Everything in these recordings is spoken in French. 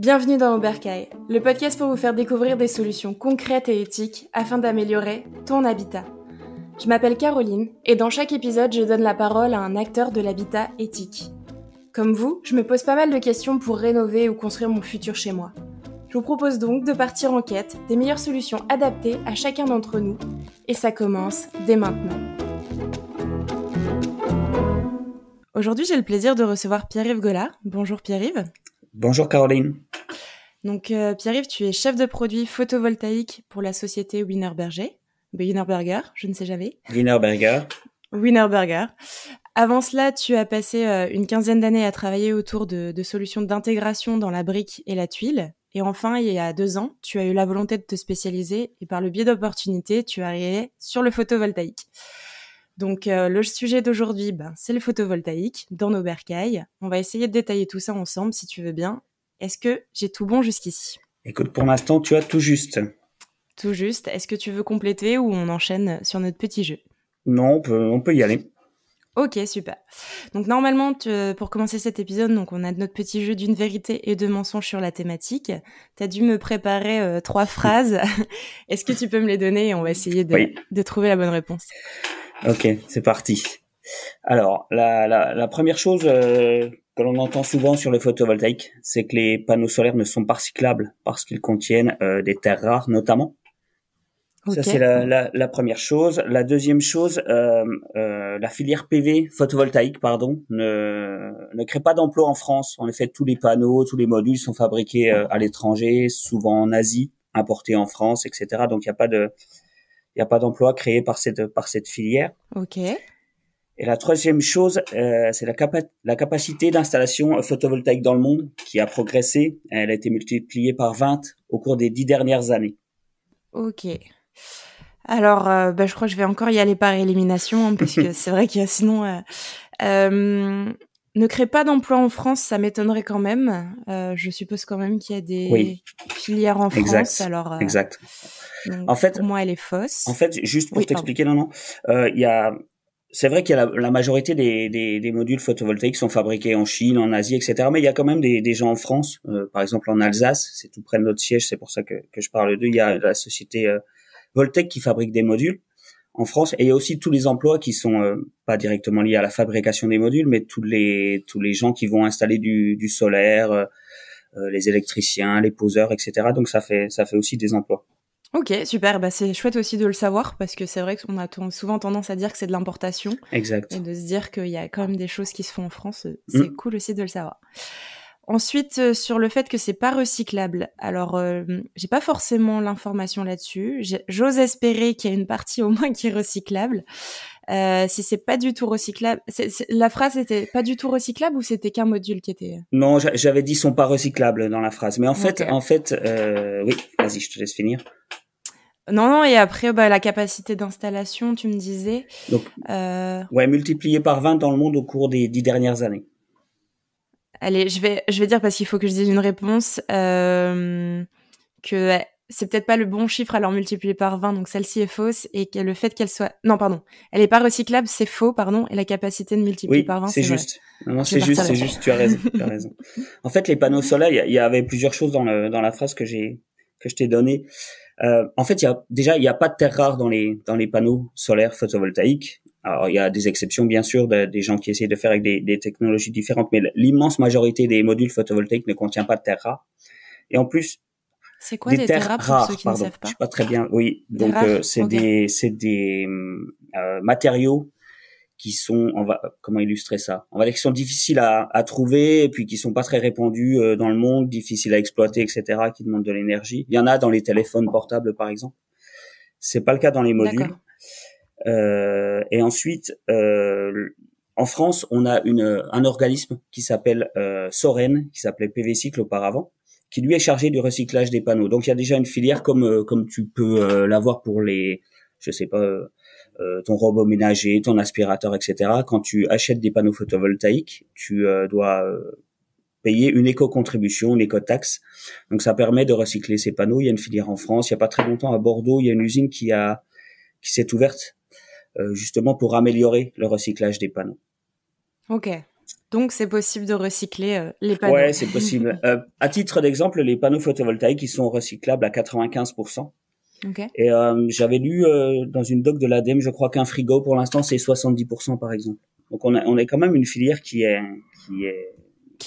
Bienvenue dans Oberkaï, le podcast pour vous faire découvrir des solutions concrètes et éthiques afin d'améliorer ton habitat. Je m'appelle Caroline et dans chaque épisode, je donne la parole à un acteur de l'habitat éthique. Comme vous, je me pose pas mal de questions pour rénover ou construire mon futur chez moi. Je vous propose donc de partir en quête des meilleures solutions adaptées à chacun d'entre nous et ça commence dès maintenant. Aujourd'hui, j'ai le plaisir de recevoir Pierre-Yves Gola. Bonjour Pierre-Yves. Bonjour Caroline. Donc Pierre-Yves, tu es chef de produit photovoltaïque pour la société Wienerberger. Wienerberger, je ne sais jamais. Wienerberger. Avant cela, tu as passé une quinzaine d'années à travailler autour de solutions d'intégration dans la brique et la tuile. Et enfin, il y a 2 ans, tu as eu la volonté de te spécialiser et par le biais d'opportunités, tu es arrivé sur le photovoltaïque. Donc le sujet d'aujourd'hui, c'est le photovoltaïque dans nos bercailles. On va essayer de détailler tout ça ensemble si tu veux bien. Est-ce que j'ai tout bon jusqu'ici ? Écoute, pour l'instant, tu as tout juste. Tout juste. Est-ce que tu veux compléter ou on enchaîne sur notre petit jeu ? Non, on peut y aller. Ok, super. Donc normalement, pour commencer cet épisode, donc on a notre petit jeu d'une vérité et 2 mensonges sur la thématique. Tu as dû me préparer 3 phrases. Est-ce que tu peux me les donner et on va essayer de trouver la bonne réponse ? Ok, c'est parti. Alors, la première chose que l'on entend souvent sur le photovoltaïque, c'est que les panneaux solaires ne sont pas recyclables parce qu'ils contiennent des terres rares notamment. Okay. Ça, c'est la première chose. La deuxième chose, la filière PV photovoltaïque, ne crée pas d'emplois en France. En effet, tous les panneaux, tous les modules sont fabriqués à l'étranger, souvent en Asie, importés en France, etc. Donc, il n'y a pas d'emploi créé par cette filière. Ok. Et la troisième chose, c'est la capacité d'installation photovoltaïque dans le monde qui a progressé. Elle a été multipliée par 20 au cours des 10 dernières années. Ok. Alors, je crois que je vais encore y aller par élimination, parce que c'est vrai que sinon... ne crée pas d'emploi en France, ça m'étonnerait quand même. Je suppose quand même qu'il y a des filières en France. Alors, exact. Donc, en fait, pour moi, elle est fausse. En fait, juste pour t'expliquer, c'est vrai qu'il y a la majorité des modules photovoltaïques sont fabriqués en Chine, en Asie, etc. Mais il y a quand même des gens en France, par exemple en Alsace, c'est tout près de notre siège, c'est pour ça que je parle d'eux. Il y a la société Voltec qui fabrique des modules en France, et il y a aussi tous les emplois qui sont pas directement liés à la fabrication des modules, mais tous les gens qui vont installer du solaire, les électriciens, les poseurs, etc. Donc ça fait aussi des emplois. Ok, super. C'est chouette aussi de le savoir parce que c'est vrai qu'on a souvent tendance à dire que c'est de l'importation. Exact. Et de se dire qu'il y a quand même des choses qui se font en France, c'est cool aussi de le savoir. Ensuite, sur le fait que c'est pas recyclable. Alors, j'ai pas forcément l'information là-dessus. J'ose espérer qu'il y a une partie au moins qui est recyclable. Si c'est pas du tout recyclable, la phrase était pas du tout recyclable ou c'était qu'un module qui était... Non, j'avais dit sont pas recyclables dans la phrase. Mais en fait, oui, vas-y, je te laisse finir. Non, et après, la capacité d'installation, tu me disais. Donc, multiplié par 20 dans le monde au cours des 10 dernières années. Allez, je vais dire parce qu'il faut que je dise une réponse, que c'est peut-être pas le bon chiffre alors multiplié par 20, donc celle-ci est fausse, et que le fait qu'elle soit... Non, pardon, elle est pas recyclable, c'est faux, pardon, et la capacité de multiplier par 20, c'est juste. Non, c'est juste, tu as raison. En fait, les panneaux solaires, il y avait plusieurs choses dans la phrase que je t'ai donnée. En fait, il y a pas de terres rares dans les panneaux solaires photovoltaïques. Alors, il y a des exceptions, bien sûr, des gens qui essayent de faire avec des technologies différentes, mais l'immense majorité des modules photovoltaïques ne contient pas de terres rares. Et en plus, c'est quoi des terres rares pour ceux qui ne savent pas? Je sais pas très bien. Oui, donc c'est des matériaux qui sont, comment illustrer ça? On va dire qu'ils sont difficiles à trouver et puis qui sont pas très répandus dans le monde, difficiles à exploiter, etc., qui demandent de l'énergie. Il y en a dans les téléphones portables, par exemple. C'est pas le cas dans les modules. Et ensuite, en France, on a un organisme qui s'appelle Soren, qui s'appelait PV Cycle auparavant, qui lui est chargé du recyclage des panneaux. Donc il y a déjà une filière comme tu peux l'avoir pour les, je sais pas, ton robot ménager, ton aspirateur, etc. Quand tu achètes des panneaux photovoltaïques, tu dois payer une éco-contribution, une éco-taxe. Donc ça permet de recycler ces panneaux. Il y a une filière en France. Il y a pas très longtemps à Bordeaux, il y a une usine qui s'est ouverte justement pour améliorer le recyclage des panneaux. Ok. Donc, c'est possible de recycler les panneaux. Ouais, c'est possible. À titre d'exemple, les panneaux photovoltaïques, ils sont recyclables à 95%. Okay. Et j'avais lu dans une doc de l'ADEME, je crois qu'un frigo, pour l'instant, c'est 70%, par exemple. Donc, on est quand même une filière qui est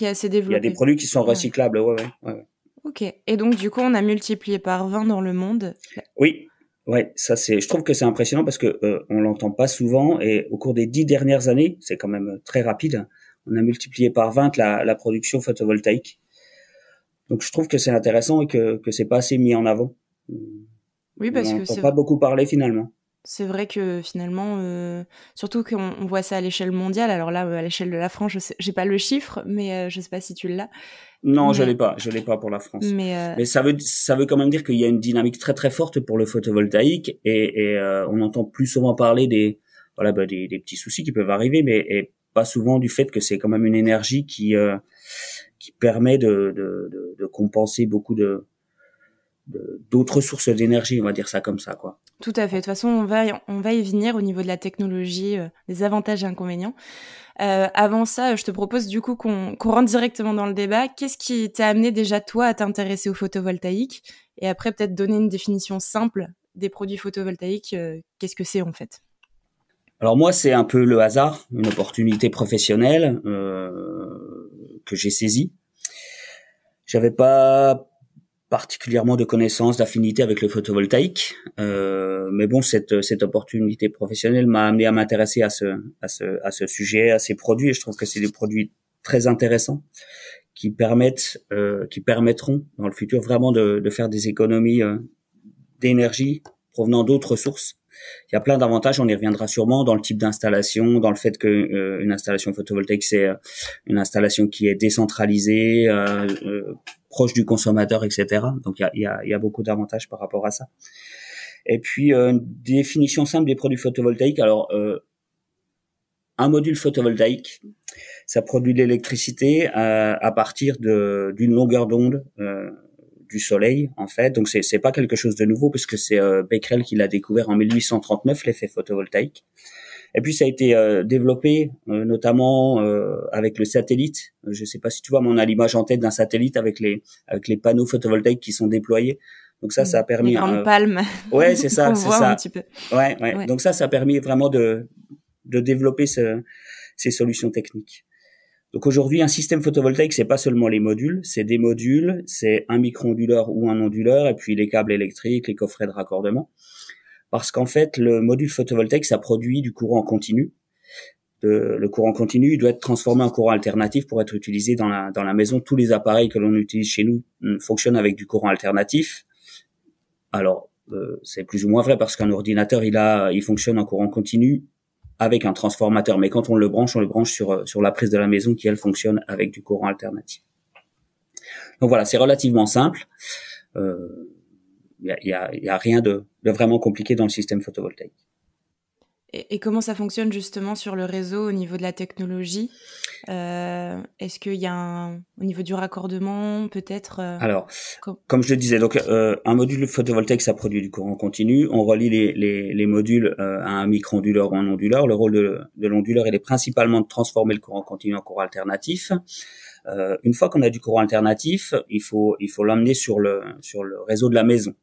assez développée. Il y a des produits qui sont recyclables, ouais. Ok. Et donc, du coup, on a multiplié par 20 dans le monde. Oui. Ouais, ça je trouve que c'est impressionnant parce que on l'entend pas souvent et au cours des 10 dernières années, c'est quand même très rapide, on a multiplié par 20 la production photovoltaïque. Donc je trouve que c'est intéressant et que c'est pas assez mis en avant. Oui, parce on que n'entend pas beaucoup parler finalement. C'est vrai que finalement, surtout qu'on voit ça à l'échelle mondiale. Alors là, à l'échelle de la France, j'ai pas le chiffre, mais je sais pas si tu l'as. Non, je l'ai pas pour la France. Mais ça veut quand même dire qu'il y a une dynamique très très forte pour le photovoltaïque et on entend plus souvent parler des petits soucis qui peuvent arriver, mais pas souvent du fait que c'est quand même une énergie qui permet de compenser beaucoup d'autres sources d'énergie, on va dire ça comme ça, quoi. Tout à fait. De toute façon, on va y venir au niveau de la technologie, des avantages et inconvénients. Avant ça, je te propose du coup qu'on rentre directement dans le débat. Qu'est-ce qui t'a amené déjà toi à t'intéresser au photovoltaïque? Et après, peut-être donner une définition simple des produits photovoltaïques. Qu'est-ce que c'est en fait? Alors moi, c'est un peu le hasard, une opportunité professionnelle que j'ai saisie. J'avais pas particulièrement de connaissances, d'affinité avec le photovoltaïque, mais bon, cette opportunité professionnelle m'a amené à m'intéresser à ce sujet, à ces produits. Et je trouve que c'est des produits très intéressants qui permettront dans le futur vraiment de faire des économies d'énergie provenant d'autres sources. Il y a plein d'avantages, on y reviendra sûrement dans le type d'installation, dans le fait que une installation photovoltaïque c'est une installation qui est décentralisée, proche du consommateur, etc. Donc il y a beaucoup d'avantages par rapport à ça. Et puis une définition simple des produits photovoltaïques. Alors un module photovoltaïque, ça produit de l'électricité à partir d'une longueur d'onde du soleil, en fait. Donc c'est pas quelque chose de nouveau puisque c'est Becquerel qui l'a découvert en 1839, l'effet photovoltaïque. Et puis ça a été développé notamment avec le satellite. Je sais pas si tu vois, mais on a l'image en tête d'un satellite avec les panneaux photovoltaïques qui sont déployés. Donc ça a permis les grandes palmes. Ouais, c'est ça, c'est ça. Un petit peu. Ouais. Donc ça a permis vraiment de développer ces solutions techniques. Donc aujourd'hui, un système photovoltaïque, c'est pas seulement les modules, c'est des modules, c'est un micro-onduleur ou un onduleur, et puis les câbles électriques, les coffrets de raccordement. Parce qu'en fait, le module photovoltaïque, ça produit du courant continu. Le courant continu, il doit être transformé en courant alternatif pour être utilisé dans la maison. Tous les appareils que l'on utilise chez nous fonctionnent avec du courant alternatif. Alors, c'est plus ou moins vrai parce qu'un ordinateur, il fonctionne en courant continu avec un transformateur, mais quand on le branche sur la prise de la maison qui, elle, fonctionne avec du courant alternatif. Donc voilà, c'est relativement simple. Il y a rien de vraiment compliqué dans le système photovoltaïque. Et comment ça fonctionne justement sur le réseau au niveau de la technologie? Est-ce qu'il y a au niveau du raccordement peut-être Alors, comme je le disais, donc un module photovoltaïque, ça produit du courant continu. On relie les modules à un micro-onduleur ou un onduleur. Le rôle de l'onduleur, il est principalement de transformer le courant continu en courant alternatif. Une fois qu'on a du courant alternatif, il faut l'emmener sur le réseau de la maison.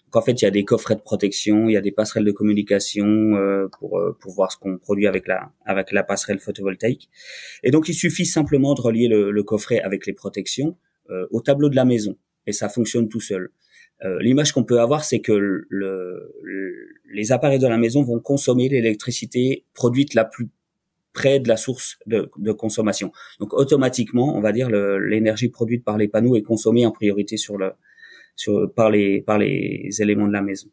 Donc en fait, il y a des coffrets de protection, il y a des passerelles de communication pour voir ce qu'on produit avec la passerelle photovoltaïque. Et donc il suffit simplement de relier le coffret avec les protections au tableau de la maison, et ça fonctionne tout seul. L'image qu'on peut avoir, c'est que les appareils de la maison vont consommer l'électricité produite la plus près de la source de consommation. Donc automatiquement, on va dire l'énergie produite par les panneaux est consommée en priorité par les éléments de la maison.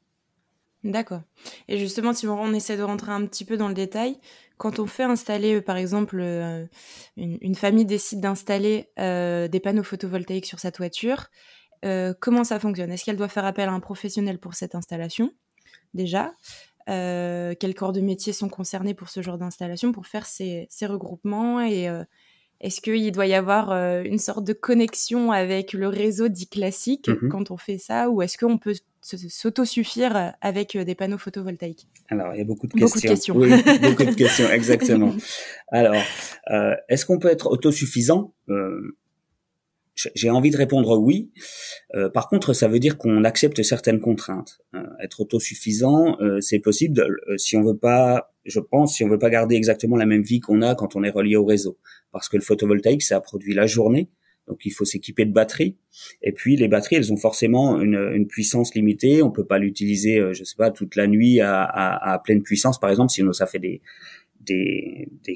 D'accord. Et justement, si on essaie de rentrer un petit peu dans le détail, quand on fait installer, par exemple, une famille décide d'installer des panneaux photovoltaïques sur sa toiture, comment ça fonctionne? Est-ce qu'elle doit faire appel à un professionnel pour cette installation, déjà? Quels corps de métier sont concernés pour ce genre d'installation, pour faire ces regroupements? Et est-ce qu'il doit y avoir une sorte de connexion avec le réseau dit classique quand on fait ça? Ou est-ce qu'on peut s'autosuffire avec des panneaux photovoltaïques? Alors, il y a beaucoup de questions. Beaucoup de questions. Oui, beaucoup de questions, exactement. Alors, est-ce qu'on peut être autosuffisant? J'ai envie de répondre oui. Par contre, ça veut dire qu'on accepte certaines contraintes. Être autosuffisant, c'est possible si on veut pas, je pense, si on veut pas garder exactement la même vie qu'on a quand on est relié au réseau. Parce que le photovoltaïque, ça produit la journée. Donc, il faut s'équiper de batteries. Et puis, les batteries, elles ont forcément une puissance limitée. On peut pas l'utiliser, je sais pas, toute la nuit à pleine puissance, par exemple, sinon ça fait des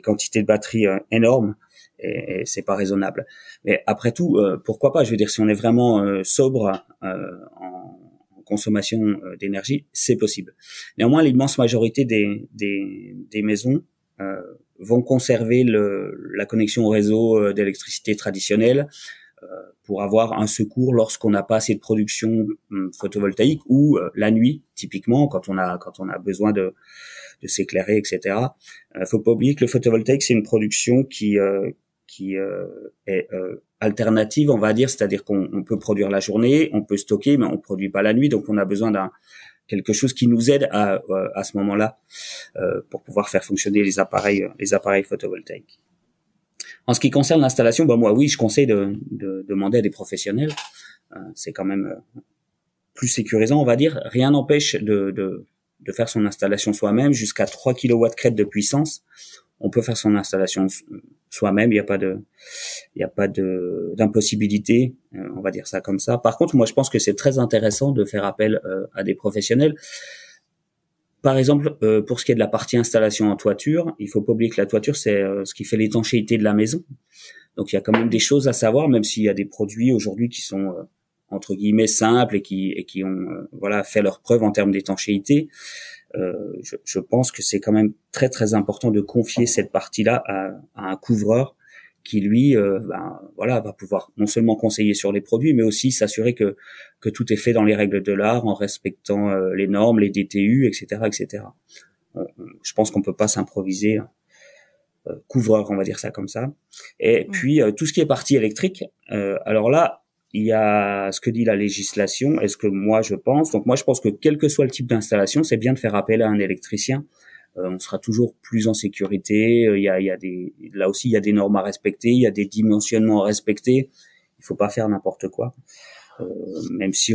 quantités de batteries énormes. Et c'est pas raisonnable. Mais après tout, pourquoi pas? Je veux dire, si on est vraiment sobre en consommation d'énergie, c'est possible. Néanmoins, l'immense majorité des maisons vont conserver la connexion au réseau d'électricité traditionnelle pour avoir un secours lorsqu'on n'a pas assez de production photovoltaïque ou la nuit, typiquement, quand on a besoin de s'éclairer, etc. Faut pas oublier que le photovoltaïque, c'est une production qui est alternative, on va dire, c'est-à-dire qu'on peut produire la journée, on peut stocker, mais on produit pas la nuit, donc on a besoin quelque chose qui nous aide à ce moment-là pour pouvoir faire fonctionner les appareils photovoltaïques. En ce qui concerne l'installation, moi oui, je conseille de demander à des professionnels. C'est quand même plus sécurisant, on va dire. Rien n'empêche de faire son installation soi-même jusqu'à 3 kW crête de puissance. On peut faire son installation soi-même, il y a pas d'impossibilité, on va dire ça comme ça. Par contre, moi je pense que c'est très intéressant de faire appel à des professionnels. Par exemple, pour ce qui est de la partie installation en toiture, il faut pas oublier que la toiture c'est ce qui fait l'étanchéité de la maison. Donc il y a quand même des choses à savoir, même s'il y a des produits aujourd'hui qui sont entre guillemets simples et qui ont fait leurs preuves en termes d'étanchéité. Je pense que c'est quand même très très important de confier cette partie-là à un couvreur qui lui va pouvoir non seulement conseiller sur les produits mais aussi s'assurer que tout est fait dans les règles de l'art en respectant les normes, les DTU, etc. Je pense qu'on peut pas s'improviser couvreur, on va dire ça comme ça. Et puis tout ce qui est partie électrique, alors là il y a ce que dit la législation et ce que moi je pense. Donc moi je pense que quel que soit le type d'installation, c'est bien de faire appel à un électricien. On sera toujours plus en sécurité. Là aussi il y a des normes à respecter, il y a des dimensionnements à respecter. Il faut pas faire n'importe quoi. Même si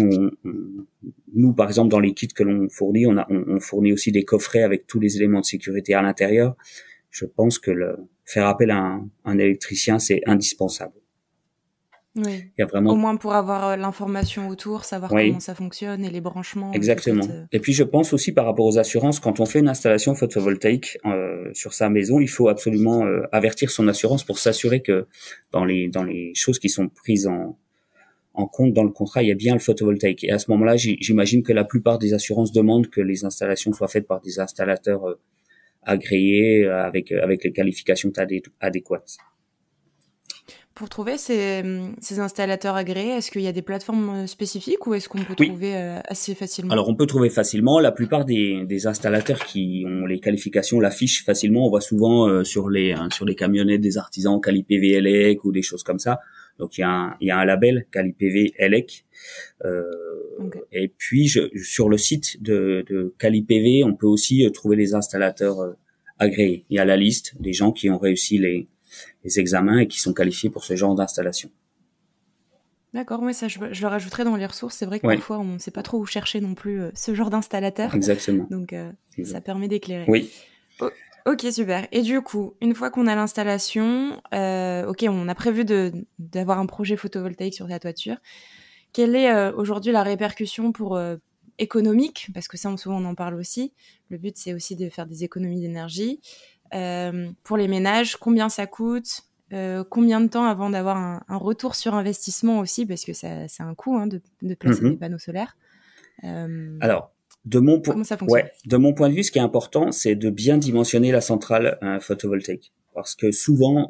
nous par exemple dans les kits que l'on fournit, on fournit aussi des coffrets avec tous les éléments de sécurité à l'intérieur. Je pense que faire appel à un électricien c'est indispensable. Oui. Il y a vraiment... Au moins pour avoir l'information autour, savoir comment ça fonctionne et les branchements. Exactement. Et puis je pense aussi par rapport aux assurances, quand on fait une installation photovoltaïque sur sa maison, il faut absolument avertir son assurance pour s'assurer que dans les choses qui sont prises en compte dans le contrat, il y a bien le photovoltaïque. Et à ce moment-là, j'imagine que la plupart des assurances demandent que les installations soient faites par des installateurs agréés avec les qualifications adéquates. Pour trouver ces installateurs agréés, est-ce qu'il y a des plateformes spécifiques ou est-ce qu'on peut trouver assez facilement? Alors on peut trouver facilement. La plupart des installateurs qui ont les qualifications l'affichent facilement. On voit souvent sur les camionnettes des artisans CaliPV ELEC ou des choses comme ça. Donc il y a un label CaliPV ELEC. Et puis sur le site de CaliPV, on peut aussi trouver les installateurs agréés. Il y a la liste des gens qui ont réussi les examens et qui sont qualifiés pour ce genre d'installation. D'accord, ça je le rajouterai dans les ressources. C'est vrai que parfois on ne sait pas trop où chercher non plus ce genre d'installateur. Exactement. Donc ça permet d'éclairer. Oui. Ok, super. Et du coup, une fois qu'on a l'installation, on a prévu d'avoir un projet photovoltaïque sur ta toiture. Quelle est aujourd'hui la répercussion économique? Parce que ça, souvent on en parle aussi. Le but, c'est aussi de faire des économies d'énergie. Pour les ménages, combien ça coûte, combien de temps avant d'avoir un retour sur investissement aussi, parce que c'est un coût de placer des panneaux solaires. Alors, de mon comment ça fonctionne? De mon point de vue, ce qui est important, c'est de bien dimensionner la centrale photovoltaïque. Parce que souvent,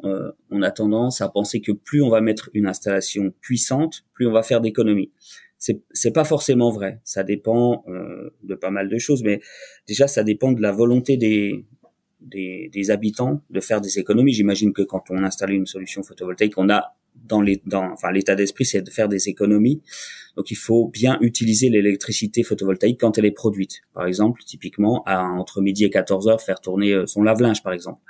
on a tendance à penser que plus on va mettre une installation puissante, plus on va faire d'économies. C'est pas forcément vrai. Ça dépend de pas mal de choses, mais déjà, ça dépend de la volonté des habitants de faire des économies. J'imagine que quand on installe une solution photovoltaïque, on a enfin l'état d'esprit, c'est de faire des économies. Donc il faut bien utiliser l'électricité photovoltaïque quand elle est produite. Par exemple, typiquement entre midi et 14 heures, faire tourner son lave-linge par exemple.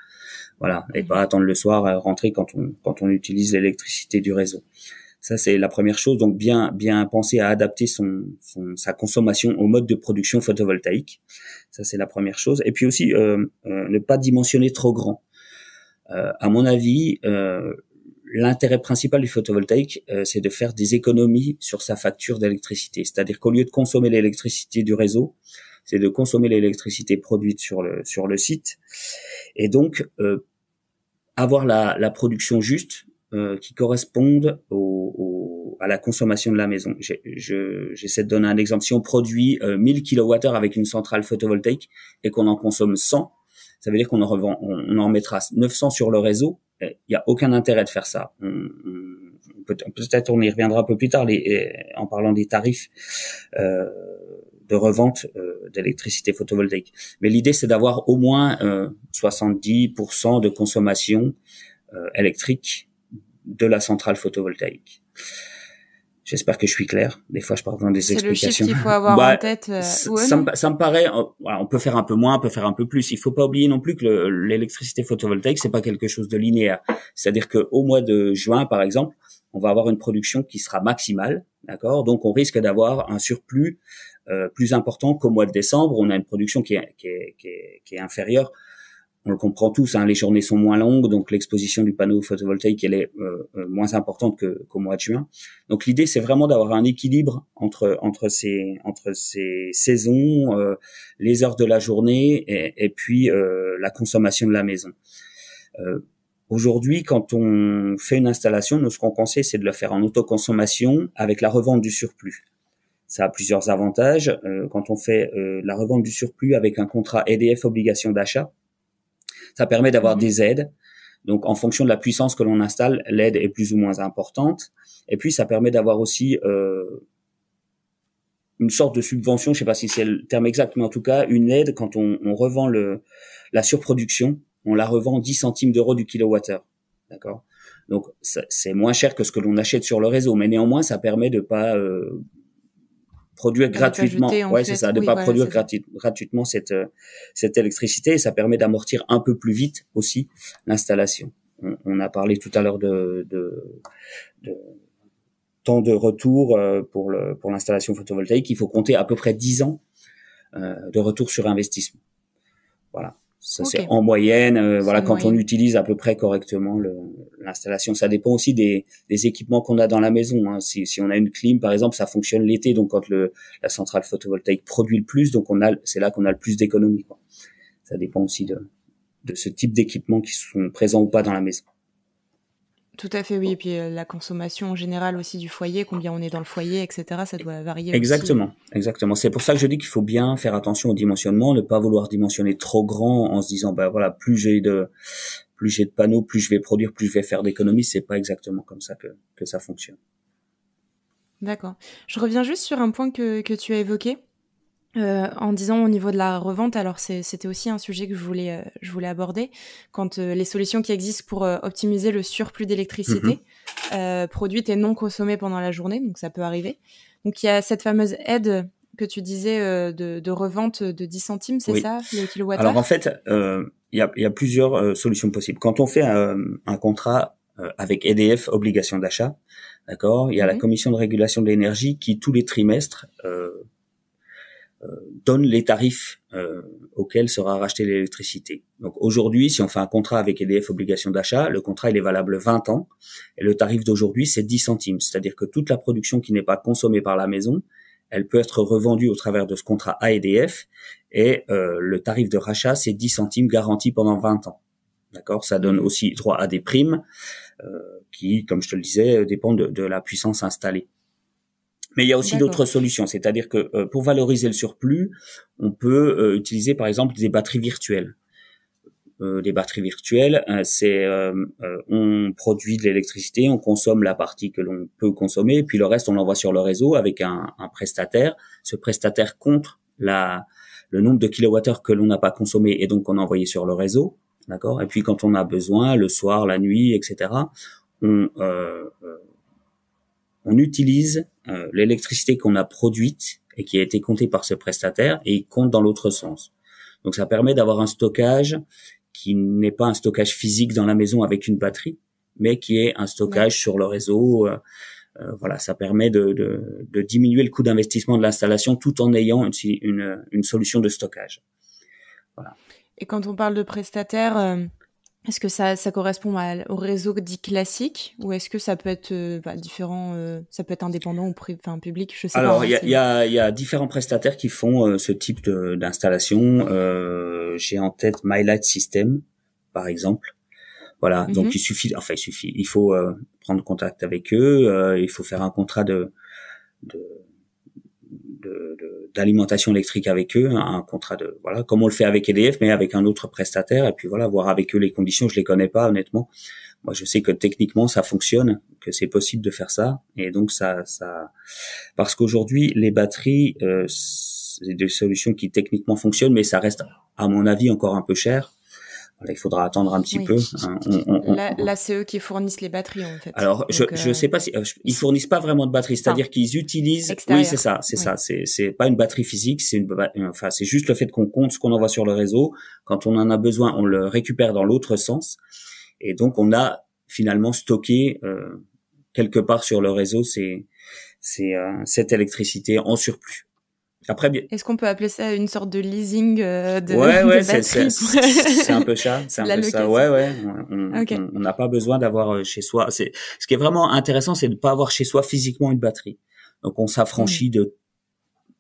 Voilà, et pas attendre le soir rentrer quand on utilise l'électricité du réseau. Ça c'est la première chose. Donc bien penser à adapter sa consommation au mode de production photovoltaïque. Ça c'est la première chose. Et puis aussi ne pas dimensionner trop grand. À mon avis, l'intérêt principal du photovoltaïque, c'est de faire des économies sur sa facture d'électricité. C'est-à-dire qu'au lieu de consommer l'électricité du réseau, c'est de consommer l'électricité produite sur le site. Et donc, avoir la production juste qui corresponde à la consommation de la maison. J'essaie de donner un exemple. Si on produit 1000 kWh avec une centrale photovoltaïque et qu'on en consomme 100, ça veut dire qu'on en mettra 900 sur le réseau. Il n'y a aucun intérêt de faire ça. Peut-être on y reviendra un peu plus tard en parlant des tarifs de revente d'électricité photovoltaïque. Mais l'idée, c'est d'avoir au moins 70% de consommation électrique de la centrale photovoltaïque. J'espère que je suis clair. Des fois, je parle dans des explications. C'est le chiffre qu'il faut avoir en tête. Ça me paraît. On peut faire un peu moins, on peut faire un peu plus. Il faut pas oublier non plus que l'électricité photovoltaïque, c'est pas quelque chose de linéaire. C'est-à-dire que au mois de juin, par exemple, on va avoir une production qui sera maximale, d'accord. Donc, on risque d'avoir un surplus plus important qu'au mois de décembre. On a une production qui est inférieure. On le comprend tous, hein, les journées sont moins longues, donc l'exposition du panneau photovoltaïque elle est moins importante qu'au mois de juin. Donc l'idée c'est vraiment d'avoir un équilibre entre ces saisons, les heures de la journée et puis la consommation de la maison. Aujourd'hui, quand on fait une installation, nous ce qu'on conseille c'est de le faire en autoconsommation avec la revente du surplus. Ça a plusieurs avantages. Quand on fait la revente du surplus avec un contrat EDF obligation d'achat, ça permet d'avoir des aides. Donc, en fonction de la puissance que l'on installe, l'aide est plus ou moins importante. Et puis, ça permet d'avoir aussi une sorte de subvention. Je sais pas si c'est le terme exact, mais en tout cas, une aide quand on revend la surproduction. On la revend 10 centimes d'euros du kilowattheure. D'accord? Donc, c'est moins cher que ce que l'on achète sur le réseau. Mais néanmoins, ça permet de pas produire gratuitement, c'est ça, de pas produire gratuitement cette électricité, et ça permet d'amortir un peu plus vite aussi l'installation. On a parlé tout à l'heure de temps de retour pour l'installation photovoltaïque. Il faut compter à peu près 10 ans de retour sur investissement. Voilà. Ça c'est en moyenne, voilà, quand on utilise à peu près correctement l'installation. Ça dépend aussi des équipements qu'on a dans la maison. Hein. Si on a une clim, par exemple, ça fonctionne l'été, donc quand la centrale photovoltaïque produit le plus, donc c'est là qu'on a le plus d'économies. Ça dépend aussi de ce type d'équipements qui sont présents ou pas dans la maison. Tout à fait, oui. Et puis la consommation en général aussi du foyer, combien on est dans le foyer, etc. Ça doit varier. Exactement. C'est pour ça que je dis qu'il faut bien faire attention au dimensionnement, ne pas vouloir dimensionner trop grand en se disant, voilà, plus j'ai de panneaux, plus je vais produire, plus je vais faire d'économies. C'est pas exactement comme ça que ça fonctionne. D'accord. Je reviens juste sur un point que tu as évoqué. En disant au niveau de la revente, alors c'était aussi un sujet que je voulais aborder, quand les solutions qui existent pour optimiser le surplus d'électricité produite et non consommée pendant la journée, donc ça peut arriver. Donc il y a cette fameuse aide que tu disais de revente de 10 centimes, c'est ça, le kilowattheure? Alors en fait, il y a plusieurs solutions possibles. Quand on fait un contrat avec EDF obligation d'achat, d'accord, il y a la commission de régulation de l'énergie qui tous les trimestres donne les tarifs auxquels sera rachetée l'électricité. Donc aujourd'hui, si on fait un contrat avec EDF obligation d'achat, le contrat il est valable 20 ans et le tarif d'aujourd'hui c'est 10 centimes. C'est-à-dire que toute la production qui n'est pas consommée par la maison, elle peut être revendue au travers de ce contrat à EDF et le tarif de rachat c'est 10 centimes garantis pendant 20 ans. D'accord ? Ça donne aussi droit à des primes qui, comme je te le disais, dépendent de la puissance installée. Mais il y a aussi d'autres solutions, c'est-à-dire que pour valoriser le surplus, on peut utiliser par exemple des batteries virtuelles. Des batteries virtuelles, on produit de l'électricité, on consomme la partie que l'on peut consommer, puis le reste on l'envoie sur le réseau avec un prestataire. Ce prestataire compte le nombre de kilowattheures que l'on n'a pas consommé et donc qu'on a envoyé sur le réseau, d'accord. Et puis quand on a besoin, le soir, la nuit, etc., on utilise l'électricité qu'on a produite et qui a été comptée par ce prestataire et il compte dans l'autre sens. Donc ça permet d'avoir un stockage qui n'est pas un stockage physique dans la maison avec une batterie, mais qui est un stockage sur le réseau. Voilà, ça permet de diminuer le coût d'investissement de l'installation tout en ayant une solution de stockage. Voilà. Et quand on parle de prestataire, est-ce que ça correspond au réseau dit classique ou est-ce que ça peut être différent, ça peut être indépendant ou public, je sais pas. Alors il y a différents prestataires qui font ce type d'installation. J'ai en tête My Light System par exemple. Voilà, donc il faut prendre contact avec eux, il faut faire un contrat d'alimentation électrique avec eux, un contrat comme on le fait avec EDF mais avec un autre prestataire, et puis voilà, voir avec eux les conditions. Je les connais pas honnêtement. Moi je sais que techniquement ça fonctionne, que c'est possible de faire ça, et donc ça parce qu'aujourd'hui les batteries c'est des solutions qui techniquement fonctionnent, mais ça reste à mon avis encore un peu cher. Voilà, il faudra attendre un petit peu. Là, c'est eux qui fournissent les batteries, en fait. Alors, je sais pas si ils fournissent pas vraiment de batterie, c'est-à-dire qu'ils utilisent. Extérieur. Oui, c'est ça. C'est pas une batterie physique, c'est c'est juste le fait qu'on compte ce qu'on envoie sur le réseau. Quand on en a besoin, on le récupère dans l'autre sens, et donc on a finalement stocké quelque part sur le réseau cette électricité en surplus. Après, est-ce qu'on peut appeler ça une sorte de leasing de batterie c'est un peu ça, Ouais. On n'a pas besoin d'avoir chez soi. Ce qui est vraiment intéressant, c'est de pas avoir chez soi physiquement une batterie. Donc on s'affranchit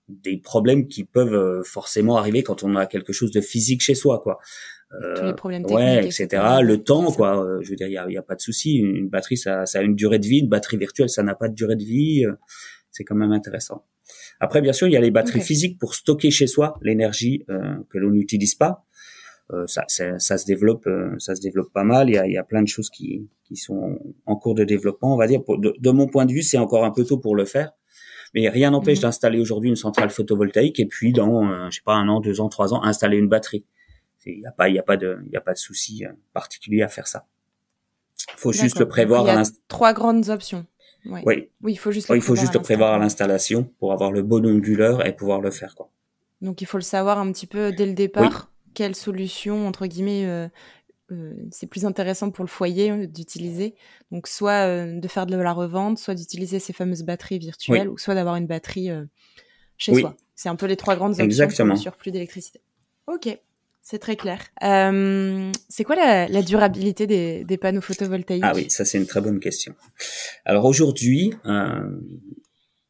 des problèmes qui peuvent forcément arriver quand on a quelque chose de physique chez soi, quoi. Tous les problèmes techniques, etc. Le temps, quoi. Je veux dire, il y a pas de souci. Une batterie, ça a une durée de vie. Une batterie virtuelle, ça n'a pas de durée de vie. C'est quand même intéressant. Après, bien sûr, il y a les batteries physiques pour stocker chez soi l'énergie que l'on n'utilise pas. Ça se développe pas mal. Il y a plein de choses qui sont en cours de développement, on va dire. De mon point de vue, c'est encore un peu tôt pour le faire. Mais rien n'empêche d'installer aujourd'hui une centrale photovoltaïque et puis dans, je sais pas, 1 an, 2 ans, 3 ans, installer une batterie. Il y a pas de souci particulier à faire ça. Faut juste le prévoir. Il y a 3 grandes options. Oui, il faut juste le prévoir à l'installation pour avoir le bon onduleur et pouvoir le faire, quoi. Donc il faut le savoir un petit peu dès le départ, quelle solution entre guillemets c'est plus intéressant pour le foyer d'utiliser. Donc soit de faire de la revente, soit d'utiliser ces fameuses batteries virtuelles, ou soit d'avoir une batterie chez soi. C'est un peu les 3 grandes options pour le surplus d'électricité. Ok. C'est très clair. C'est quoi la durabilité des panneaux photovoltaïques ? Ah oui, ça c'est une très bonne question. Alors aujourd'hui,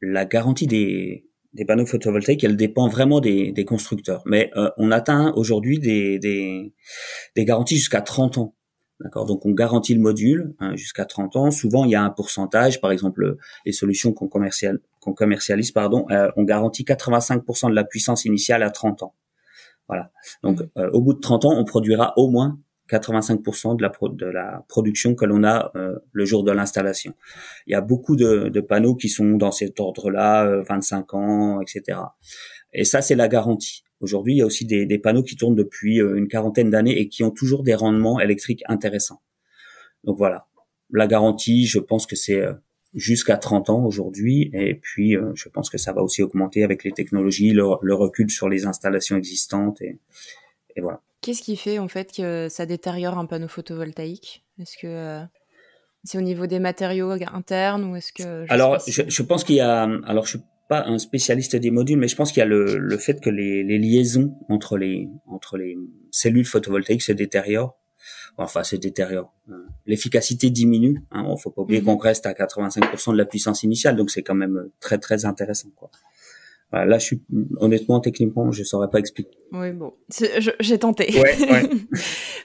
la garantie des panneaux photovoltaïques, elle dépend vraiment des constructeurs. Mais on atteint aujourd'hui des garanties jusqu'à 30 ans. D'accord. Donc on garantit le module jusqu'à 30 ans. Souvent il y a un pourcentage. Par exemple, les solutions qu'on commercialise, on garantit 85% de la puissance initiale à 30 ans. Voilà. Donc, au bout de 30 ans, on produira au moins 85% de la production que l'on a le jour de l'installation. Il y a beaucoup de panneaux qui sont dans cet ordre-là, 25 ans, etc. Et ça, c'est la garantie. Aujourd'hui, il y a aussi des panneaux qui tournent depuis une quarantaine d'années et qui ont toujours des rendements électriques intéressants. Donc voilà. La garantie, je pense que c'est jusqu'à 30 ans aujourd'hui, et puis je pense que ça va aussi augmenter avec les technologies, le recul sur les installations existantes, et voilà. Qu'est-ce qui fait en fait que ça détériore un panneau photovoltaïque ? Est-ce que c'est au niveau des matériaux internes ou est-ce que je pense qu'il y a, alors je suis pas un spécialiste des modules, mais je pense qu'il y a le fait que les liaisons entre les cellules photovoltaïques se détériorent. Enfin, se détériore. L'efficacité diminue. Faut pas oublier qu'on reste à 85% de la puissance initiale, donc c'est quand même très très intéressant, quoi. Voilà, là, honnêtement, techniquement, je saurais pas expliquer. Oui, bon, j'ai tenté. Ouais.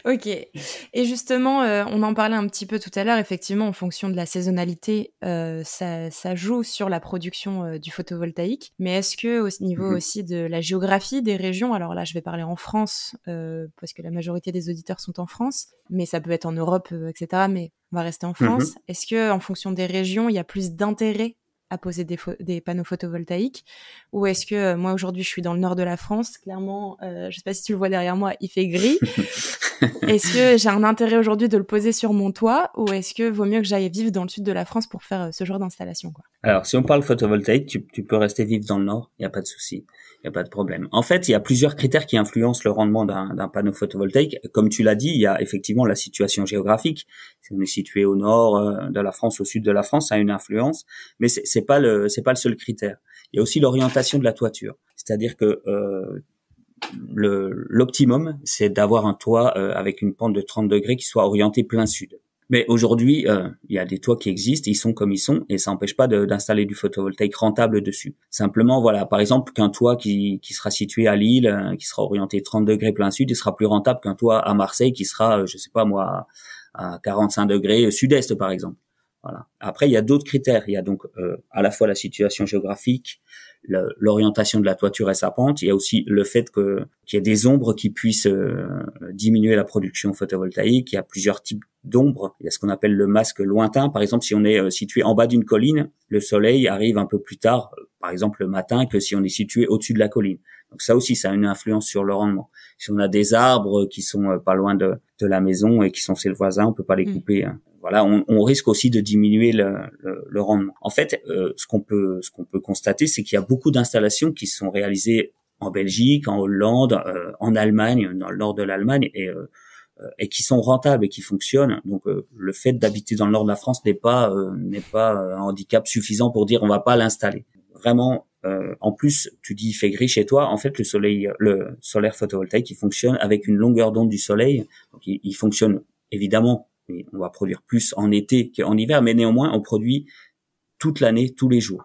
Ok. Et justement, on en parlait un petit peu tout à l'heure. Effectivement, en fonction de la saisonnalité, ça joue sur la production du photovoltaïque. Mais est-ce que au niveau aussi de la géographie des régions, alors là, je vais parler en France parce que la majorité des auditeurs sont en France, mais ça peut être en Europe, etc. Mais on va rester en France. Est-ce que en fonction des régions, il y a plus d'intérêt à poser des panneaux photovoltaïques, ou est-ce que moi aujourd'hui je suis dans le nord de la France, clairement, je sais pas si tu le vois derrière moi, il fait gris. Est-ce que j'ai un intérêt aujourd'hui de le poser sur mon toit, ou est-ce que vaut mieux que j'aille vivre dans le sud de la France pour faire ce genre d'installation, quoi? Alors, si on parle photovoltaïque, tu peux rester vivre dans le nord, il n'y a pas de souci, il n'y a pas de problème. En fait, il y a plusieurs critères qui influencent le rendement d'un panneau photovoltaïque. Comme tu l'as dit, il y a effectivement la situation géographique. Si on est situé au nord de la France, au sud de la France, ça a une influence, mais c'est pas le seul critère. Il y a aussi l'orientation de la toiture, c'est-à-dire que l'optimum, c'est d'avoir un toit avec une pente de 30 degrés qui soit orienté plein sud. Mais aujourd'hui, il y a des toits qui existent, ils sont comme ils sont, et ça n'empêche pas d'installer du photovoltaïque rentable dessus. Simplement, voilà, par exemple, qu'un toit qui sera situé à Lille, qui sera orienté 30 degrés plein sud, il sera plus rentable qu'un toit à Marseille qui sera, je sais pas moi, à 45 degrés sud-est, par exemple. Voilà. Après, il y a d'autres critères. Il y a donc à la fois la situation géographique, l'orientation de la toiture et sa pente. Il y a aussi le fait qu'il y ait des ombres qui puissent diminuer la production photovoltaïque. Il y a plusieurs types d'ombres. Il y a ce qu'on appelle le masque lointain. Par exemple, si on est situé en bas d'une colline, le soleil arrive un peu plus tard, par exemple le matin, que si on est situé au-dessus de la colline. Donc ça aussi, ça a une influence sur le rendement. Si on a des arbres qui sont pas loin de la maison et qui sont chez le voisin, on peut pas les couper. Voilà, on risque aussi de diminuer le rendement. En fait, ce qu'on peut constater, c'est qu'il y a beaucoup d'installations qui sont réalisées en Belgique, en Hollande, en Allemagne, dans le nord de l'Allemagne, et qui sont rentables et qui fonctionnent. Donc, le fait d'habiter dans le nord de la France n'est pas un handicap suffisant pour dire on va pas l'installer. Vraiment. En plus, tu dis il fait gris chez toi. En fait, le solaire photovoltaïque, il fonctionne avec une longueur d'onde du soleil. Donc, il fonctionne évidemment. Et on va produire plus en été qu'en hiver, mais néanmoins, on produit toute l'année, tous les jours.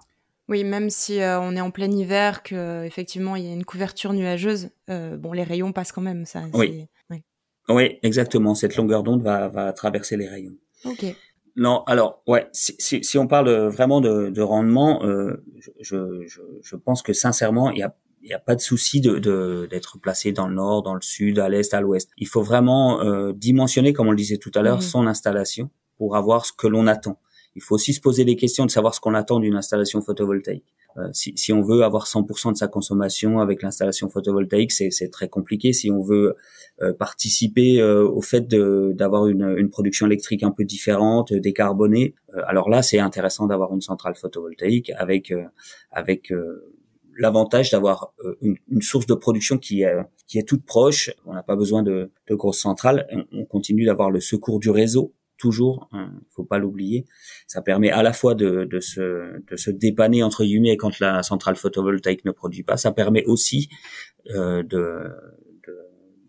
Oui, même si on est en plein hiver, que effectivement il y a une couverture nuageuse, bon, les rayons passent quand même. Ça. Oui. Oui. Oui, exactement. Cette longueur d'onde va traverser les rayons. Ok. Non, alors ouais, si on parle vraiment de rendement, je pense que sincèrement, il y a pas de souci d'être placé dans le nord, dans le sud, à l'est, à l'ouest. Il faut vraiment dimensionner, comme on le disait tout à l'heure, son installation pour avoir ce que l'on attend. Il faut aussi se poser des questions de savoir ce qu'on attend d'une installation photovoltaïque. Si on veut avoir 100% de sa consommation avec l'installation photovoltaïque, c'est très compliqué. Si on veut participer au fait d'avoir une production électrique un peu différente, décarbonée, alors là, c'est intéressant d'avoir une centrale photovoltaïque avec l'avantage d'avoir une source de production qui est toute proche. On n'a pas besoin de grosses centrales. On continue d'avoir le secours du réseau. Toujours, faut pas l'oublier. Ça permet à la fois de se dépanner entre guillemets quand la centrale photovoltaïque ne produit pas. Ça permet aussi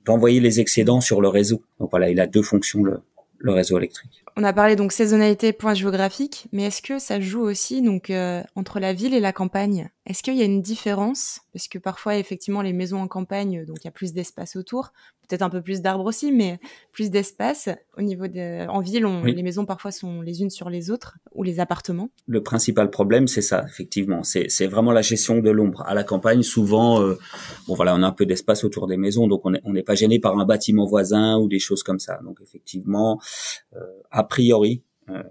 d'envoyer les excédents sur le réseau. Donc voilà, il a deux fonctions le réseau électrique. On a parlé donc saisonnalité, point géographique, mais est-ce que ça joue aussi donc entre la ville et la campagne? Est-ce qu'il y a une différence? Parce que parfois, effectivement, les maisons en campagne, donc il y a plus d'espace autour, peut-être un peu plus d'arbres aussi, mais plus d'espace. Au niveau en ville, oui. Les maisons parfois sont les unes sur les autres, ou les appartements. Le principal problème, c'est ça, effectivement. C'est vraiment la gestion de l'ombre. À la campagne, souvent, bon voilà, on a un peu d'espace autour des maisons, donc on n'est pas gêné par un bâtiment voisin ou des choses comme ça. Donc effectivement, a priori,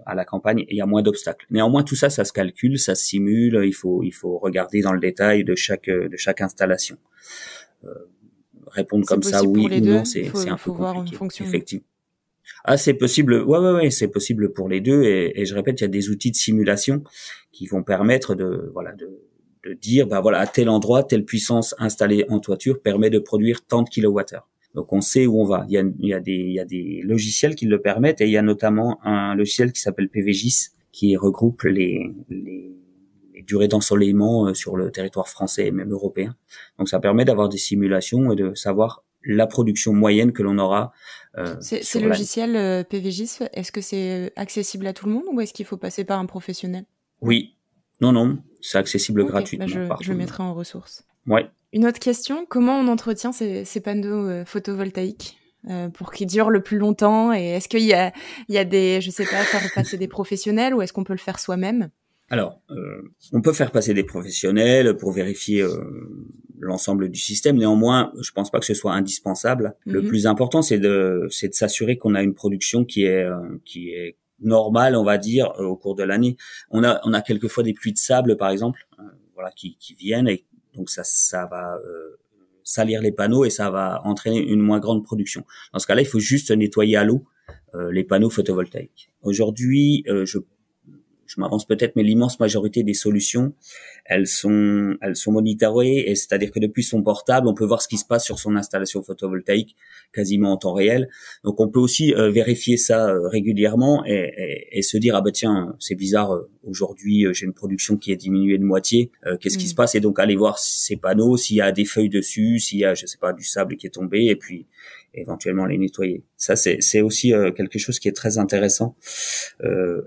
à la campagne, il y a moins d'obstacles. Néanmoins, tout ça, ça se calcule, ça se simule. Il faut regarder dans le détail de chaque installation. Répondre comme ça, oui ou non, c'est un peu compliqué. Effectivement. Ah, c'est possible. Ouais, c'est possible pour les deux. Et je répète, il y a des outils de simulation qui vont permettre de dire, bah voilà, à tel endroit, telle puissance installée en toiture permet de produire tant de kilowattheures. Donc on sait où on va. Il y a des logiciels qui le permettent, et il y a notamment un logiciel qui s'appelle PVGIS qui regroupe les durées d'ensoleillement sur le territoire français et même européen. Donc ça permet d'avoir des simulations et de savoir la production moyenne que l'on aura. Ces logiciels PVGIS, est-ce que c'est accessible à tout le monde ou est-ce qu'il faut passer par un professionnel? Oui. Non, c'est accessible gratuitement. Je le mettrai en ressources. Ouais. Une autre question, comment on entretient ces panneaux photovoltaïques pour qu'ils durent le plus longtemps? Et est-ce qu'il y a des, je sais pas, faire passer des professionnels ou est-ce qu'on peut le faire soi-même? Alors, on peut faire passer des professionnels pour vérifier l'ensemble du système. Néanmoins, je pense pas que ce soit indispensable. Le plus important, c'est de s'assurer qu'on a une production qui est normale, on va dire, au cours de l'année. On a quelquefois des pluies de sable, par exemple, voilà, qui viennent, et donc ça va salir les panneaux et ça va entraîner une moins grande production. Dans ce cas-là, il faut juste nettoyer à l'eau les panneaux photovoltaïques. Aujourd'hui, je m'avance peut-être, mais l'immense majorité des solutions, elles sont monitorées, et c'est-à-dire que depuis son portable, on peut voir ce qui se passe sur son installation photovoltaïque quasiment en temps réel. Donc on peut aussi vérifier ça régulièrement et se dire, ah ben tiens, c'est bizarre, aujourd'hui j'ai une production qui est diminuée de moitié, qu'est-ce qui se passe? Et donc aller voir ces panneaux, s'il y a des feuilles dessus, s'il y a, je sais pas, du sable qui est tombé, et puis éventuellement les nettoyer. Ça c'est aussi quelque chose qui est très intéressant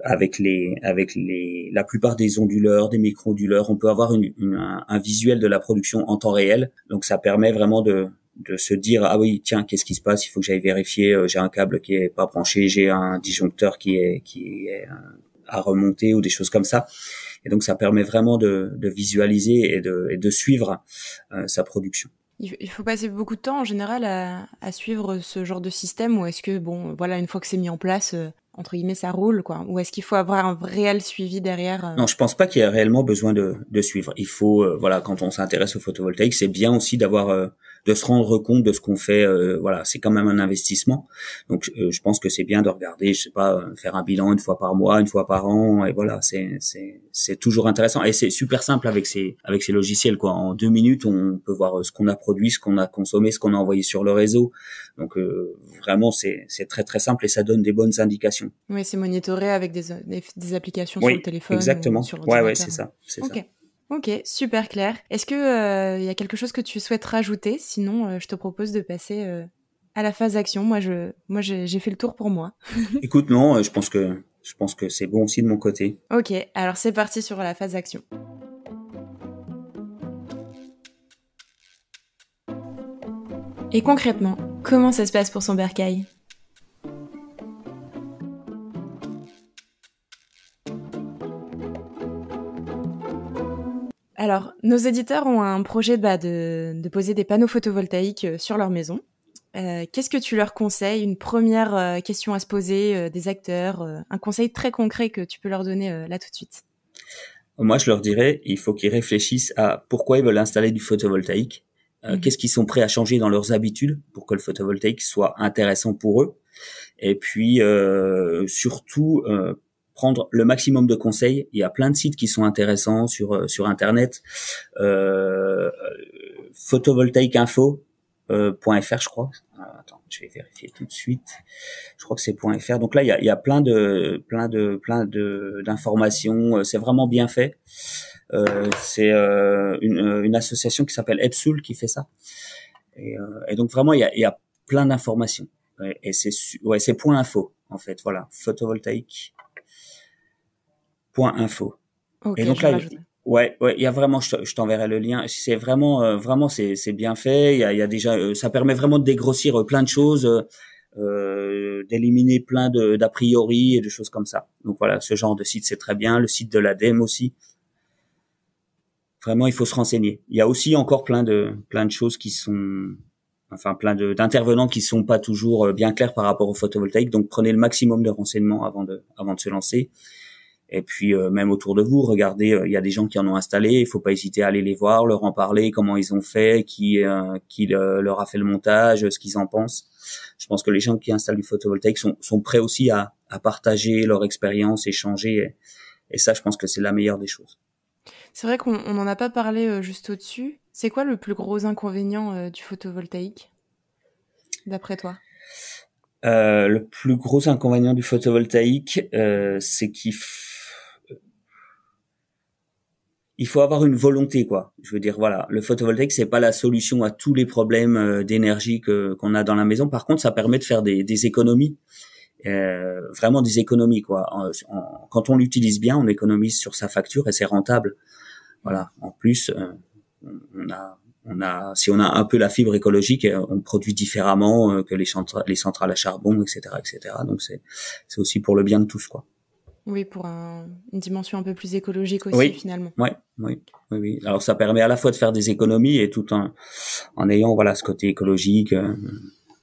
avec la plupart des onduleurs, des micro-onduleurs. On peut avoir un visuel de la production en temps réel. Donc ça permet vraiment de se dire, ah oui, tiens, qu'est-ce qui se passe? Il faut que j'aille vérifier, j'ai un câble qui est pas branché, j'ai un disjoncteur qui est à remonter, ou des choses comme ça. Et donc ça permet vraiment de visualiser et de suivre sa production. Il faut passer beaucoup de temps en général à suivre ce genre de système, ou est-ce que, bon, voilà, une fois que c'est mis en place, entre guillemets, ça roule, quoi? Ou est-ce qu'il faut avoir un réel suivi derrière? Non, je pense pas qu'il y ait réellement besoin de suivre. Il faut, voilà, quand on s'intéresse au photovoltaïque, c'est bien aussi d'avoir, de se rendre compte de ce qu'on fait. Voilà, c'est quand même un investissement. Donc, je pense que c'est bien de regarder, je sais pas, faire un bilan une fois par mois, une fois par an, et voilà, c'est toujours intéressant. Et c'est super simple avec ces logiciels, quoi. En 2 minutes, on peut voir ce qu'on a produit, ce qu'on a consommé, ce qu'on a envoyé sur le réseau. Donc, vraiment, c'est très très simple, et ça donne des bonnes indications. Oui, c'est monitoré avec des applications sur le téléphone. Exactement. Ou sur l'ordinateur. Ouais, c'est ça. Okay. Ça. Ok, super clair. Est-ce que y a quelque chose que tu souhaites rajouter? Sinon, je te propose de passer à la phase action. Moi, j'ai fait le tour pour moi. Écoute, non, je pense que c'est bon aussi de mon côté. Ok, alors c'est parti sur la phase action. Et concrètement, comment ça se passe pour son bercail? Alors, nos éditeurs ont un projet de poser des panneaux photovoltaïques sur leur maison. Qu'est-ce que tu leur conseilles? Une première question à se poser des acteurs, un conseil très concret que tu peux leur donner là tout de suite. Moi, je leur dirais, il faut qu'ils réfléchissent à pourquoi ils veulent installer du photovoltaïque. Qu'est-ce qu'ils sont prêts à changer dans leurs habitudes pour que le photovoltaïque soit intéressant pour eux. Et puis, surtout, prendre le maximum de conseils. Il y a plein de sites qui sont intéressants sur Internet. Photovoltaïqueinfo.fr, je crois. Attends, je vais vérifier tout de suite. Je crois que c'est .fr. Donc là, il y a plein d'informations. C'est vraiment bien fait. C'est une association qui s'appelle Epsul qui fait ça. Et donc vraiment, il y a plein d'informations. Et c'est .info en fait. Voilà, photovoltaïque.info. Okay, et donc là, ouais, il y a vraiment, je t'enverrai le lien. C'est vraiment, c'est bien fait. Il y a déjà, ça permet vraiment de dégrossir plein de choses, d'éliminer plein d'a priori et de choses comme ça. Donc voilà, ce genre de site, c'est très bien. Le site de l'ADEME aussi. Vraiment, il faut se renseigner. Il y a aussi encore plein de choses qui sont, enfin, plein d'intervenants qui sont pas toujours bien clairs par rapport au photovoltaïque. Donc prenez le maximum de renseignements avant de se lancer. Et puis même autour de vous, regardez, il y a des gens qui en ont installé, il faut pas hésiter à aller les voir, leur en parler, comment ils ont fait, qui leur a fait le montage, ce qu'ils en pensent. Je pense que les gens qui installent du photovoltaïque sont prêts aussi à partager leur expérience, échanger, et ça, je pense que c'est la meilleure des choses. C'est vrai qu'on n'en a pas parlé juste au-dessus. C'est quoi le plus gros inconvénient du photovoltaïque, d'après toi? Le plus gros inconvénient du photovoltaïque, c'est qu'il faut avoir une volonté, quoi. Je veux dire, voilà, le photovoltaïque, c'est pas la solution à tous les problèmes d'énergie qu'on a dans la maison. Par contre, ça permet de faire des économies, vraiment des économies, quoi. Quand on l'utilise bien, on économise sur sa facture et c'est rentable. Voilà. En plus, si on a un peu la fibre écologique, on produit différemment que les centrales à charbon, etc., etc. Donc c'est aussi pour le bien de tous, quoi. Oui, pour une dimension un peu plus écologique aussi, finalement. Oui. Alors ça permet à la fois de faire des économies et tout en ayant, voilà, ce côté écologique.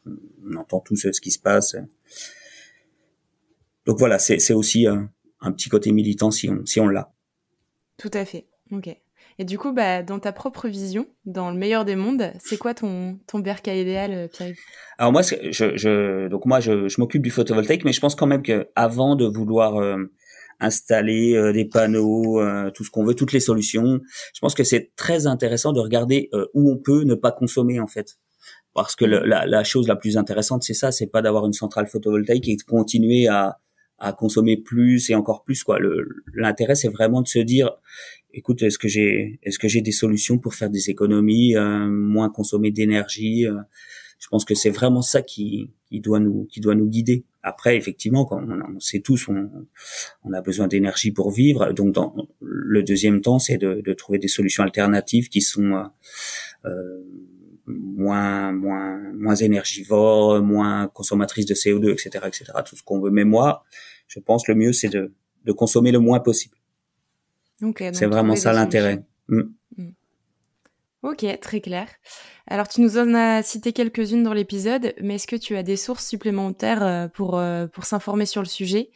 On entend tous ce qui se passe. voilà, c'est aussi un petit côté militant si on l'a. Tout à fait. Ok. Et du coup, dans ta propre vision, dans le meilleur des mondes, c'est quoi ton bercail idéal, Pierre-Yves? Alors moi, je m'occupe du photovoltaïque, mais je pense quand même que avant de vouloir installer des panneaux, tout ce qu'on veut, toutes les solutions, je pense que c'est très intéressant de regarder où on peut ne pas consommer en fait. Parce que la chose la plus intéressante, c'est ça, c'est pas d'avoir une centrale photovoltaïque et de continuer à consommer plus et encore plus quoi. L'intérêt, c'est vraiment de se dire, écoute, est-ce que j'ai des solutions pour faire des économies, moins consommer d'énergie. Je pense que c'est vraiment ça qui doit nous guider. Après, effectivement, quand on sait tous, on a besoin d'énergie pour vivre. Donc, dans le deuxième temps, c'est de trouver des solutions alternatives qui sont moins énergivores, moins consommatrices de CO2, etc., tout ce qu'on veut. Mais moi, je pense le mieux, c'est de consommer le moins possible. Okay, c'est vraiment ça l'intérêt. Ok, très clair. Alors, tu nous en as cité quelques-unes dans l'épisode, mais est-ce que tu as des sources supplémentaires pour s'informer sur le sujet,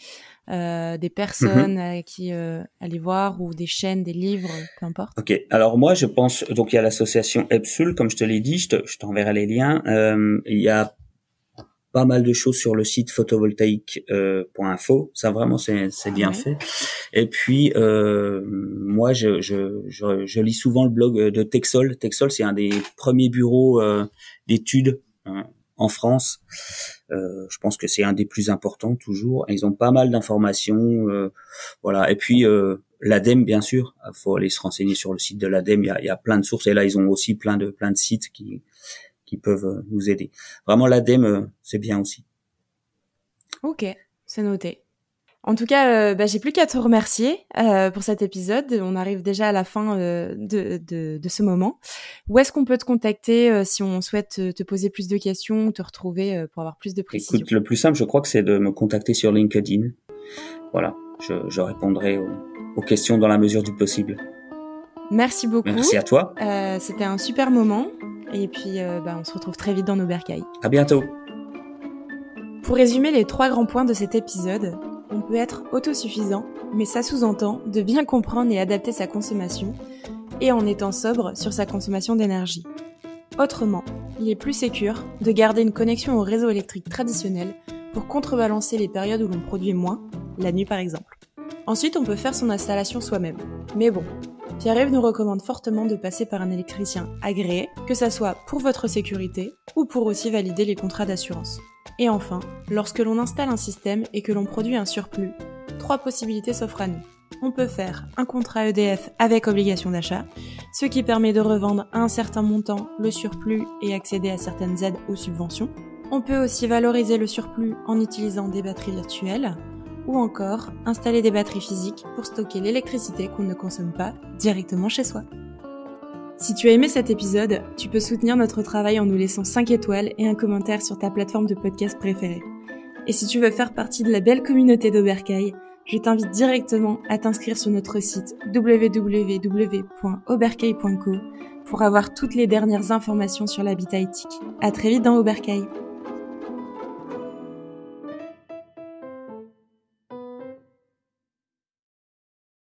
des personnes à qui aller voir, ou des chaînes, des livres, peu importe? Ok, alors moi je pense, donc il y a l'association EPSUL, comme je te l'ai dit, je t'enverrai les liens. Il y a pas mal de choses sur le site photovoltaïque.info. Ça vraiment c'est bien fait. Et puis moi je lis souvent le blog de Texol. Texol, c'est un des premiers bureaux d'études en France. Je pense que c'est un des plus importants toujours. Ils ont pas mal d'informations, voilà. Et puis l'ADEME, bien sûr. Il faut aller se renseigner sur le site de l'ADEME. Il y a plein de sources et là ils ont aussi plein de sites qui peuvent nous aider. Vraiment, l'ADEME, c'est bien aussi. Ok, c'est noté. En tout cas, j'ai plus qu'à te remercier pour cet épisode. On arrive déjà à la fin de ce moment. Où est-ce qu'on peut te contacter si on souhaite te poser plus de questions, te retrouver pour avoir plus de précision? Écoute, le plus simple, je crois que c'est de me contacter sur LinkedIn. Voilà, je répondrai aux questions dans la mesure du possible. Merci beaucoup. Merci à toi. C'était un super moment. Et puis, on se retrouve très vite dans nos bercails. À bientôt. Pour résumer les 3 grands points de cet épisode, on peut être autosuffisant, mais ça sous-entend de bien comprendre et adapter sa consommation, et en étant sobre sur sa consommation d'énergie. Autrement, il est plus sécure de garder une connexion au réseau électrique traditionnel pour contrebalancer les périodes où l'on produit moins, la nuit par exemple. Ensuite, on peut faire son installation soi-même. Mais bon, Pierre-Yves nous recommande fortement de passer par un électricien agréé, que ça soit pour votre sécurité ou pour aussi valider les contrats d'assurance. Et enfin, lorsque l'on installe un système et que l'on produit un surplus, 3 possibilités s'offrent à nous. On peut faire un contrat EDF avec obligation d'achat, ce qui permet de revendre à un certain montant le surplus et accéder à certaines aides ou subventions. On peut aussi valoriser le surplus en utilisant des batteries virtuelles, ou encore installer des batteries physiques pour stocker l'électricité qu'on ne consomme pas directement chez soi. Si tu as aimé cet épisode, tu peux soutenir notre travail en nous laissant 5 étoiles et un commentaire sur ta plateforme de podcast préférée. Et si tu veux faire partie de la belle communauté d'Aubercaille, je t'invite directement à t'inscrire sur notre site www.aubercaille.co pour avoir toutes les dernières informations sur l'habitat éthique. À très vite dans Aubercaille.